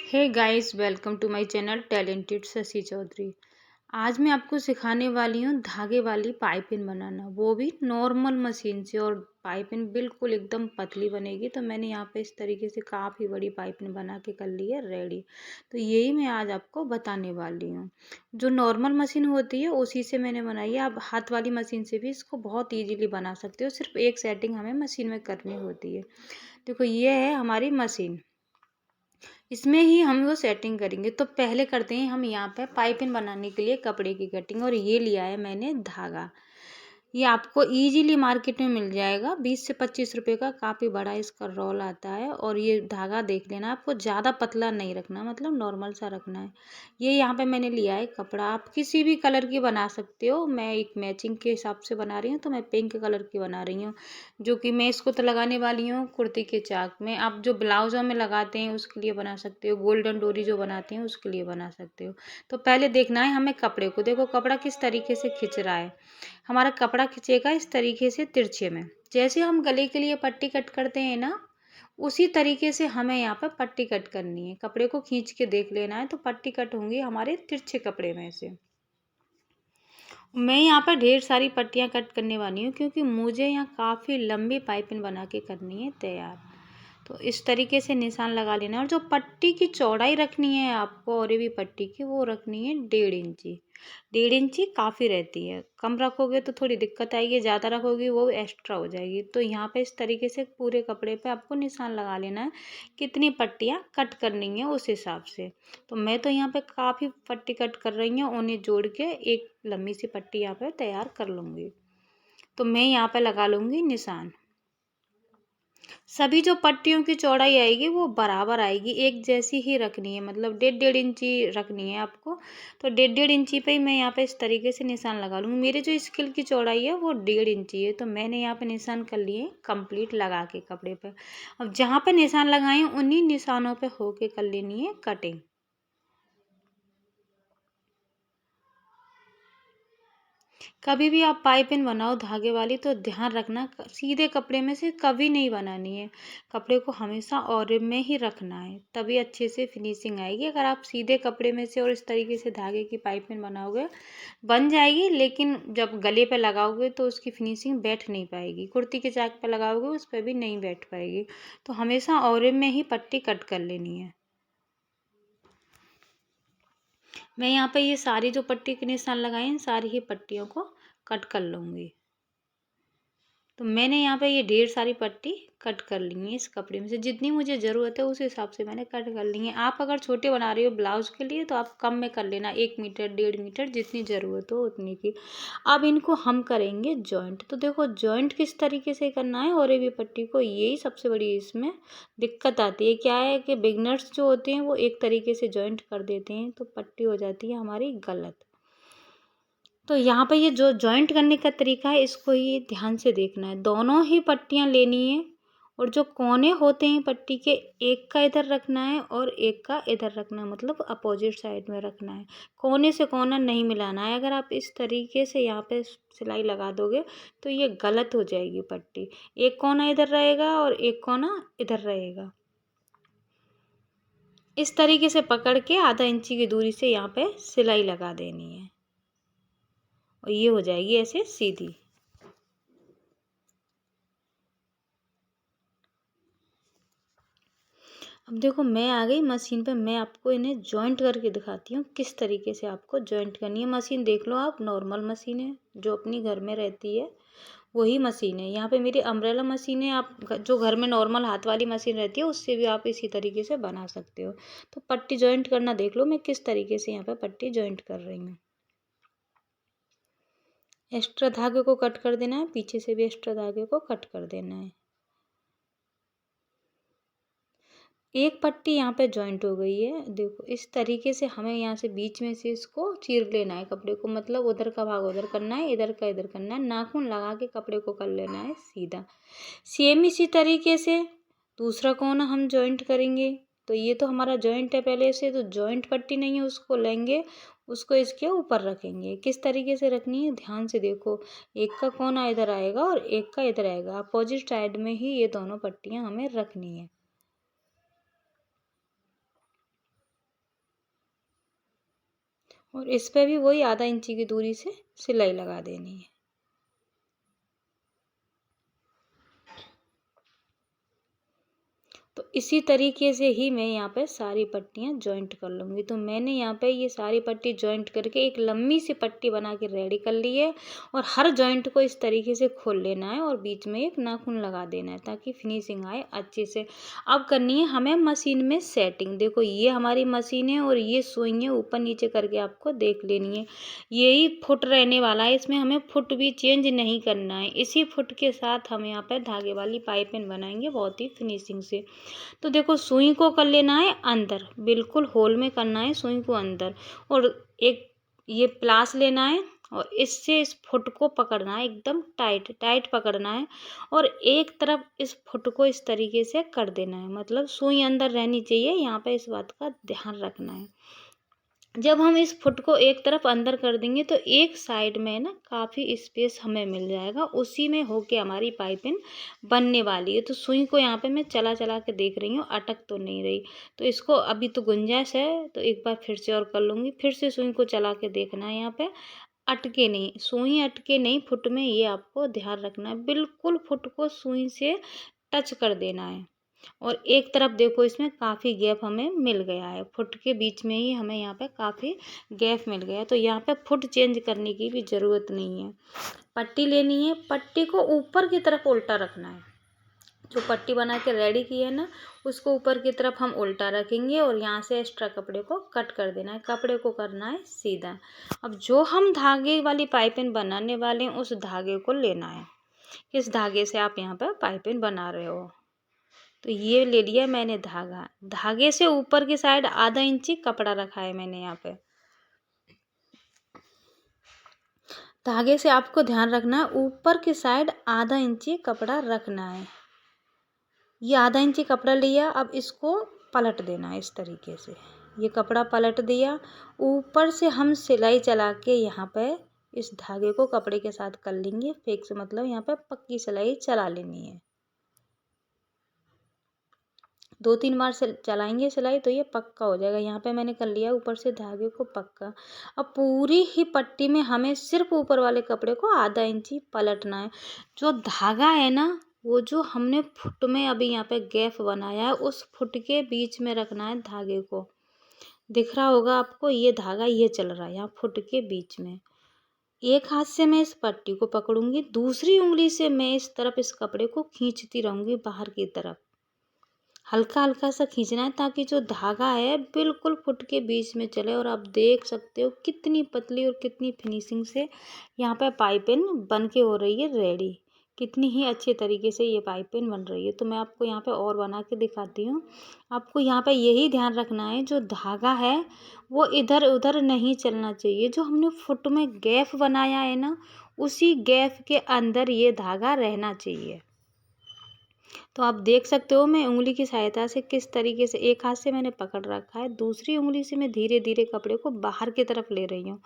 Hey guys, welcome to my channel talented Shashi Chaudhary. आज मैं आपको सिखाने वाली हूँ धागे वाली पाइपिंग बनाना, वो भी नॉर्मल मशीन से। और पाइपिंग बिल्कुल एकदम पतली बनेगी। तो मैंने यहाँ पे इस तरीके से काफ़ी बड़ी पाइपिंग बना के कर ली है रेडी। तो यही मैं आज आपको बताने वाली हूँ। जो नॉर्मल मशीन होती है उसी से मैंने बनाई है। आप हाथ वाली मशीन से भी इसको बहुत ईजीली बना सकते हो, सिर्फ एक सेटिंग हमें मशीन में करनी होती है। देखो, ये है हमारी मशीन, इसमें ही हम वो सेटिंग करेंगे। तो पहले करते हैं हम यहाँ पे पाइपिंग बनाने के लिए कपड़े की कटिंग। और ये लिया है मैंने धागा। ये आपको इजीली मार्केट में मिल जाएगा, 20 से 25 रुपए का। काफ़ी बड़ा इसका रोल आता है। और ये धागा देख लेना, आपको ज़्यादा पतला नहीं रखना, मतलब नॉर्मल सा रखना है। ये यहाँ पे मैंने लिया है कपड़ा, आप किसी भी कलर की बना सकते हो। मैं एक मैचिंग के हिसाब से बना रही हूँ, तो मैं पिंक कलर की बना रही हूँ। जो कि मैं इसको तो लगाने वाली हूँ कुर्ती के चाक में। आप जो ब्लाउज़ों में लगाते हैं उसके लिए बना सकते हो, गोल्डन डोरी जो बनाते हैं उसके लिए बना सकते हो। तो पहले देखना है हमें कपड़े को। देखो कपड़ा किस तरीके से खिंच रहा है। हमारा कपड़ा खिंचेगा इस तरीके से तिरछे में। जैसे हम गले के लिए पट्टी कट करते हैं ना, उसी तरीके से हमें यहाँ पर पट्टी कट करनी है। कपड़े को खींच के देख लेना है, तो पट्टी कट होंगी हमारे तिरछे कपड़े में से। मैं यहाँ पर ढेर सारी पट्टियाँ कट करने वाली हूँ, क्योंकि मुझे यहाँ काफ़ी लंबी पाइपिंग बना के करनी है तैयार। तो इस तरीके से निशान लगा लेना है। और जो पट्टी की चौड़ाई रखनी है आपको, और ये भी पट्टी की, वो रखनी है 1.5 इंची। 1.5 इंची काफ़ी रहती है। कम रखोगे तो थोड़ी दिक्कत आएगी, ज़्यादा रखोगे वो एक्स्ट्रा हो जाएगी। तो यहाँ पे इस तरीके से पूरे कपड़े पे आपको निशान लगा लेना है, कितनी पट्टियाँ कट करनी है उस हिसाब से। तो मैं तो यहाँ पे काफ़ी पट्टी कट कर रही हूँ, उन्हें जोड़ के एक लंबी सी पट्टी यहाँ पे तैयार कर लूँगी। तो मैं यहाँ पे लगा लूँगी निशान। सभी जो पट्टियों की चौड़ाई आएगी वो बराबर आएगी, एक जैसी ही रखनी है, मतलब 1.5 इंची रखनी है आपको। तो 1.5 इंची पे ही मैं यहाँ पे इस तरीके से निशान लगा लूँगी। मेरे जो स्केल की चौड़ाई है वो 1.5 इंची है। तो मैंने यहाँ पे निशान कर लिए कंप्लीट लगा के कपड़े पे। अब जहाँ पे निशान लगाए उन्हीं निशानों पे होके कर लेनी है कटिंग। कभी भी आप पाइपिंग बनाओ धागे वाली, तो ध्यान रखना सीधे कपड़े में से कभी नहीं बनानी है। कपड़े को हमेशा और में ही रखना है, तभी अच्छे से फिनिशिंग आएगी। अगर आप सीधे कपड़े में से और इस तरीके से धागे की पाइपिंग बनाओगे, बन जाएगी, लेकिन जब गले पे लगाओगे तो उसकी फिनिशिंग बैठ नहीं पाएगी। कुर्ती के चाक पे लगाओगे उस पर भी नहीं बैठ पाएगी। तो हमेशा और में ही पट्टी कट कर लेनी है। मैं यहाँ पे ये सारी जो पट्टी के निशान लगाए हैं, सारी ही पट्टियों को कट कर लूँगी। तो मैंने यहाँ पे ये ढेर सारी पट्टी कट कर ली है। इस कपड़े में से जितनी मुझे ज़रूरत है उस हिसाब से मैंने कट कर ली है। आप अगर छोटे बना रहे हो ब्लाउज़ के लिए तो आप कम में कर लेना, 1 मीटर 1.5 मीटर जितनी ज़रूरत हो उतनी की। अब इनको हम करेंगे जॉइंट। तो देखो जॉइंट किस तरीके से करना है, और ये भी पट्टी को, यही सबसे बड़ी इसमें दिक्कत आती है। क्या है कि बिगनर्स जो होते हैं वो एक तरीके से जॉइंट कर देते हैं, तो पट्टी हो जाती है हमारी गलत। तो यहाँ पे ये जो जॉइंट करने का तरीका है, इसको ही ध्यान से देखना है। दोनों ही पट्टियाँ लेनी है, और जो कोने होते हैं पट्टी के, एक का इधर रखना है और एक का इधर रखना है, मतलब अपोजिट साइड में रखना है। कोने से कोना नहीं मिलाना है। अगर आप इस तरीके से यहाँ पे सिलाई लगा दोगे तो ये गलत हो जाएगी पट्टी। एक कोना इधर रहेगा और एक कोना इधर रहेगा। इस तरीके से पकड़ के आधा इंची की दूरी से यहाँ पे सिलाई लगा देनी है, और ये हो जाएगी ऐसे सीधी। अब देखो मैं आ गई मशीन पे। मैं आपको इन्हें जॉइंट करके दिखाती हूँ किस तरीके से आपको जॉइंट करनी है। मशीन देख लो आप, नॉर्मल मशीन है जो अपनी घर में रहती है, वही मशीन है। यहाँ पे मेरी अम्ब्रेला मशीन है। आप जो घर में नॉर्मल हाथ वाली मशीन रहती है उससे भी आप इसी तरीके से बना सकते हो। तो पट्टी जॉइंट करना देख लो मैं किस तरीके से यहाँ पे पट्टी जॉइंट कर रही हूँ। एक्स्ट्रा धागे को कट कर देना है, पीछे से भी एक्स्ट्रा धागे को कट कर देना है। एक पट्टी यहाँ पे जॉइंट हो गई है। देखो इस तरीके से हमें यहाँ से बीच में से इसको चीर लेना है कपड़े को, मतलब उधर का भाग उधर करना है, इधर का इधर करना है। नाखून लगा के कपड़े को कर लेना है सीधा। सेम इसी तरीके से दूसरा कोना हम जॉइंट करेंगे। तो ये तो हमारा जॉइंट है पहले से, तो जॉइंट पट्टी नहीं है, उसको लेंगे, उसको इसके ऊपर रखेंगे। किस तरीके से रखनी है ध्यान से देखो। एक का कोना इधर आएगा और एक का इधर आएगा, अपोजिट साइड में ही ये दोनों पट्टियाँ हमें रखनी है। और इस पे भी वही आधा इंची की दूरी से सिलाई लगा देनी है। तो इसी तरीके से ही मैं यहाँ पे सारी पट्टियाँ जॉइंट कर लूँगी। तो मैंने यहाँ पे ये सारी पट्टी जॉइंट करके एक लंबी सी पट्टी बना के रेडी कर ली है और हर जॉइंट को इस तरीके से खोल लेना है और बीच में एक नाखून लगा देना है ताकि फिनिशिंग आए अच्छे से। अब करनी है हमें मशीन में सेटिंग। देखो ये हमारी मशीन है और ये सुई है, ऊपर नीचे करके आपको देख लेनी है। यही फुट रहने वाला है, इसमें हमें फुट भी चेंज नहीं करना है। इसी फुट के साथ हम यहाँ पे धागे वाली पाइपिंग बनाएंगे बहुत ही फिनिशिंग से। तो देखो सुई को कर लेना है अंदर, बिल्कुल होल में करना है सुई को अंदर, और एक ये प्लास लेना है और इससे इस फुट को पकड़ना है, एकदम टाइट टाइट पकड़ना है और एक तरफ इस फुट को इस तरीके से कर देना है। मतलब सुई अंदर रहनी चाहिए, यहाँ पे इस बात का ध्यान रखना है। जब हम इस फुट को एक तरफ अंदर कर देंगे तो एक साइड में ना काफ़ी स्पेस हमें मिल जाएगा, उसी में होके हमारी पाइपिंग बनने वाली है। तो सुई को यहाँ पे मैं चला चला के देख रही हूँ, अटक तो नहीं रही। तो इसको अभी तो गुंजाइश है, तो एक बार फिर से और कर लूँगी। फिर से सुई को चला के देखना है, यहाँ पे अटके नहीं, सुई अटके नहीं फुट में, ये आपको ध्यान रखना है। बिल्कुल फुट को सुई से टच कर देना है। और एक तरफ देखो इसमें काफ़ी गैप हमें मिल गया है, फुट के बीच में ही हमें यहाँ पे काफ़ी गैप मिल गया है। तो यहाँ पे फुट चेंज करने की भी ज़रूरत नहीं है। पट्टी लेनी है, पट्टी को ऊपर की तरफ उल्टा रखना है। जो पट्टी बना के रेडी की है ना, उसको ऊपर की तरफ हम उल्टा रखेंगे और यहाँ से एक्स्ट्रा कपड़े को कट कर देना है, कपड़े को करना है सीधा। अब जो हम धागे वाली पाइपिंग बनाने वाले हैं उस धागे को लेना है। किस धागे से आप यहाँ पर पाइपिंग बना रहे हो, तो ये ले लिया मैंने धागा। धागे से ऊपर की साइड आधा इंची कपड़ा रखा है मैंने यहाँ पे। धागे से आपको ध्यान रखना है ऊपर की साइड आधा इंची कपड़ा रखना है। ये आधा इंची कपड़ा लिया, अब इसको पलट देना है इस तरीके से। ये कपड़ा पलट दिया, ऊपर से हम सिलाई चला के यहाँ पे इस धागे को कपड़े के साथ कर लेंगे फिक्स। मतलब यहाँ पे पक्की सिलाई चला लेनी है। 2-3 बार से चलाएंगे सिलाई तो ये पक्का हो जाएगा। यहाँ पे मैंने कर लिया ऊपर से धागे को पक्का। अब पूरी ही पट्टी में हमें सिर्फ ऊपर वाले कपड़े को आधा इंची पलटना है। जो धागा है ना, वो जो हमने फुट में अभी यहाँ पे गैप बनाया है, उस फुट के बीच में रखना है धागे को। दिख रहा होगा आपको, ये धागा ये चल रहा है यहाँ फुट के बीच में। एक हाथ से मैं इस पट्टी को पकड़ूंगी, दूसरी उंगली से मैं इस तरफ इस कपड़े को खींचती रहूंगी बाहर की तरफ। हल्का हल्का सा खींचना है ताकि जो धागा है बिल्कुल फुट के बीच में चले। और आप देख सकते हो कितनी पतली और कितनी फिनिशिंग से यहाँ पे पाइपिंग बन के हो रही है रेडी। कितनी ही अच्छे तरीके से ये पाइपिंग बन रही है। तो मैं आपको यहाँ पे और बना के दिखाती हूँ। आपको यहाँ पे यही ध्यान रखना है, जो धागा है वो इधर उधर नहीं चलना चाहिए। जो हमने फुट में गैप बनाया है ना, उसी गैप के अंदर ये धागा रहना चाहिए। तो आप देख सकते हो मैं उंगली की सहायता से किस तरीके से, एक हाथ से मैंने पकड़ रखा है, दूसरी उंगली से मैं धीरे धीरे कपड़े को बाहर की तरफ ले रही हूँ,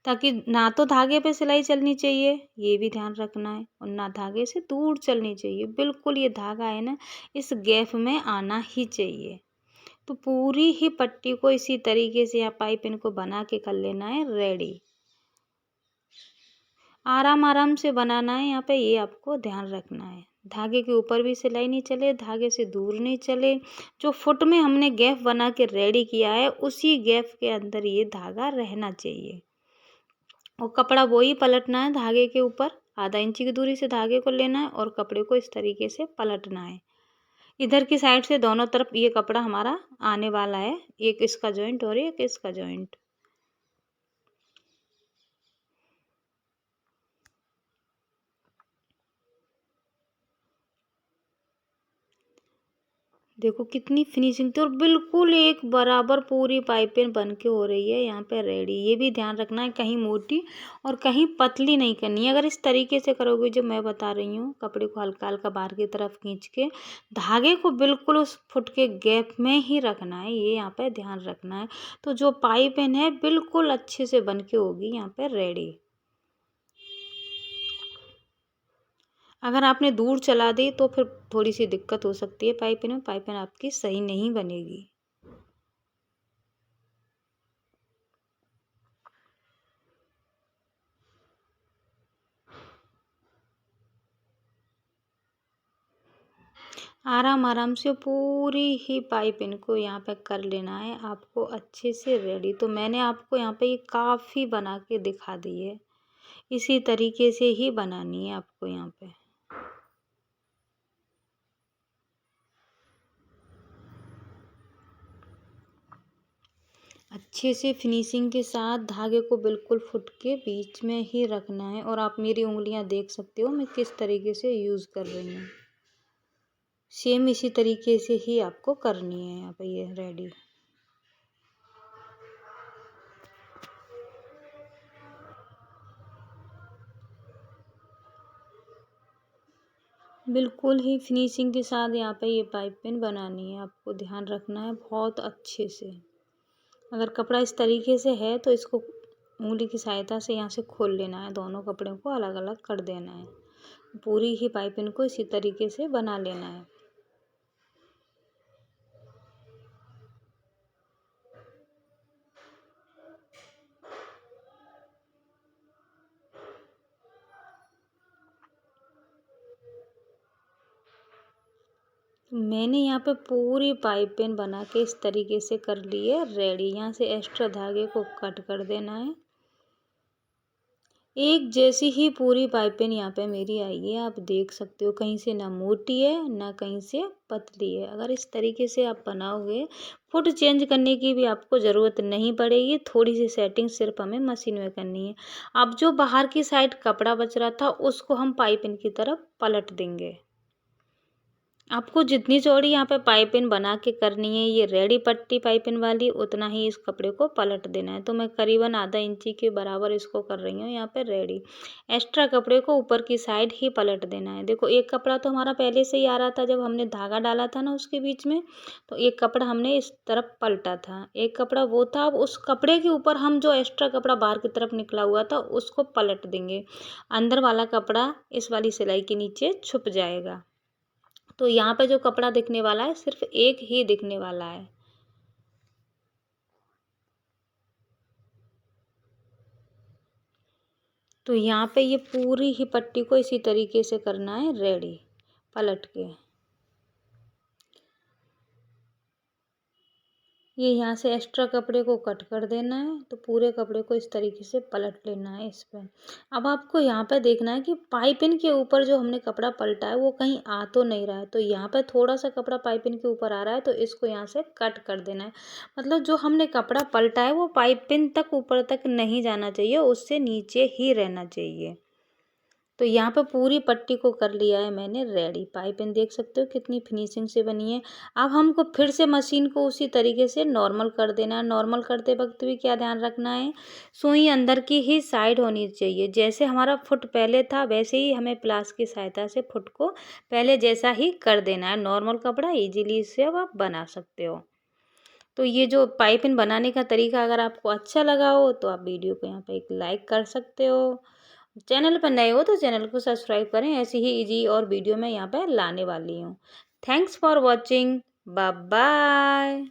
ताकि ना तो धागे पे सिलाई चलनी चाहिए, ये भी ध्यान रखना है, और ना धागे से दूर चलनी चाहिए। बिल्कुल ये धागा है ना इस गैप में आना ही चाहिए। तो पूरी ही पट्टी को इसी तरीके से यहाँ पाइपिंग को बना के कर लेना है रेडी। आराम आराम से बनाना है यहाँ पे, ये आपको ध्यान रखना है। धागे के ऊपर भी सिलाई नहीं चले, धागे से दूर नहीं चले। जो फुट में हमने गैप बना के रेडी किया है उसी गैप के अंदर ये धागा रहना चाहिए। और कपड़ा वही पलटना है धागे के ऊपर, आधा इंची की दूरी से धागे को लेना है और कपड़े को इस तरीके से पलटना है। इधर की साइड से दोनों तरफ ये कपड़ा हमारा आने वाला है, एक इसका जॉइंट और एक इसका जॉइंट। देखो कितनी फिनिशिंग थी और बिल्कुल एक बराबर पूरी पाइपें बन के हो रही है यहाँ पे रेडी। ये भी ध्यान रखना है कहीं मोटी और कहीं पतली नहीं करनी है। अगर इस तरीके से करोगे जो मैं बता रही हूँ, कपड़े को हल्का हल्का बाहर की तरफ खींच के धागे को बिल्कुल उस फुट के गैप में ही रखना है, ये यहाँ पे ध्यान रखना है। तो जो पाइपिंग है बिल्कुल अच्छे से बन के होगी यहाँ पे रेडी। अगर आपने दूर चला दी तो फिर थोड़ी सी दिक्कत हो सकती है, पाइपिंग आपकी सही नहीं बनेगी। आराम आराम से पूरी ही पाइपिंग को यहाँ पे कर लेना है आपको अच्छे से रेडी। तो मैंने आपको यहाँ पे ये काफ़ी बना के दिखा दी है, इसी तरीके से ही बनानी है आपको यहाँ पे। अच्छे से फिनिशिंग के साथ धागे को बिल्कुल फुट के बीच में ही रखना है। और आप मेरी उंगलियां देख सकते हो मैं किस तरीके से यूज़ कर रही हूँ। सेम इसी तरीके से ही आपको करनी है यहाँ पे ये रेडी। बिल्कुल ही फिनिशिंग के साथ यहाँ पे ये पाइपिंग बनानी है, आपको ध्यान रखना है बहुत अच्छे से। अगर कपड़ा इस तरीके से है तो इसको उंगली की सहायता से यहाँ से खोल लेना है, दोनों कपड़ों को अलग अलग कर देना है। पूरी ही पाइपिंग को इसी तरीके से बना लेना है। मैंने यहाँ पे पूरी पाइपिंग बना के इस तरीके से कर ली है रेडी। यहाँ से एक्स्ट्रा धागे को कट कर देना है। एक जैसी ही पूरी पाइपिंग यहाँ पे मेरी आई है, आप देख सकते हो कहीं से ना मोटी है ना कहीं से पतली है। अगर इस तरीके से आप बनाओगे फुट चेंज करने की भी आपको ज़रूरत नहीं पड़ेगी, थोड़ी सी सेटिंग सिर्फ हमें मशीन में करनी है। अब जो बाहर की साइड कपड़ा बच रहा था उसको हम पाइपिंग की तरफ पलट देंगे। आपको जितनी चौड़ी यहाँ पे पाइपिंग बना के करनी है ये रेडी पट्टी पाइपिंग वाली, उतना ही इस कपड़े को पलट देना है। तो मैं करीबन आधा इंची के बराबर इसको कर रही हूँ यहाँ पे रेडी। एक्स्ट्रा कपड़े को ऊपर की साइड ही पलट देना है। देखो एक कपड़ा तो हमारा पहले से ही आ रहा था, जब हमने धागा डाला था ना उसके बीच में, तो एक कपड़ा हमने इस तरफ पलटा था, एक कपड़ा वो था। अब उस कपड़े के ऊपर हम जो एक्स्ट्रा कपड़ा बाहर की तरफ निकला हुआ था उसको पलट देंगे। अंदर वाला कपड़ा इस वाली सिलाई के नीचे छुप जाएगा। तो यहाँ पे जो कपड़ा दिखने वाला है सिर्फ एक ही दिखने वाला है। तो यहाँ पे ये पूरी ही पट्टी को इसी तरीके से करना है रेडी पलट के। ये यहाँ से एक्स्ट्रा कपड़े को कट कर देना है, तो पूरे कपड़े को इस तरीके से पलट लेना है इस पर। अब आपको यहाँ पे देखना है कि पाइपिंग के ऊपर जो हमने कपड़ा पलटा है वो कहीं आ तो नहीं रहा है। तो यहाँ पे थोड़ा सा कपड़ा पाइपिंग के ऊपर आ रहा है तो इसको यहाँ से कट कर देना है। मतलब जो हमने कपड़ा पलटा है वो पाइपिंग तक ऊपर तक नहीं जाना चाहिए, उससे नीचे ही रहना चाहिए। तो यहाँ पे पूरी पट्टी को कर लिया है मैंने रेडी। पाइपिंग देख सकते हो कितनी फिनिशिंग से बनी है। अब हमको फिर से मशीन को उसी तरीके से नॉर्मल कर देना है। नॉर्मल करते वक्त भी क्या ध्यान रखना है, सुई अंदर की ही साइड होनी चाहिए। जैसे हमारा फुट पहले था वैसे ही हमें प्लास की सहायता से फुट को पहले जैसा ही कर देना है। नॉर्मल कपड़ा ईजिली इससे अब आप बना सकते हो। तो ये जो पाइपिंग बनाने का तरीका अगर आपको अच्छा लगा हो तो आप वीडियो को यहाँ पे एक लाइक कर सकते हो। चैनल पर नए हो तो चैनल को सब्सक्राइब करें, ऐसी ही इजी और वीडियो मैं यहाँ पे लाने वाली हूँ। Thanks for watching, bye bye.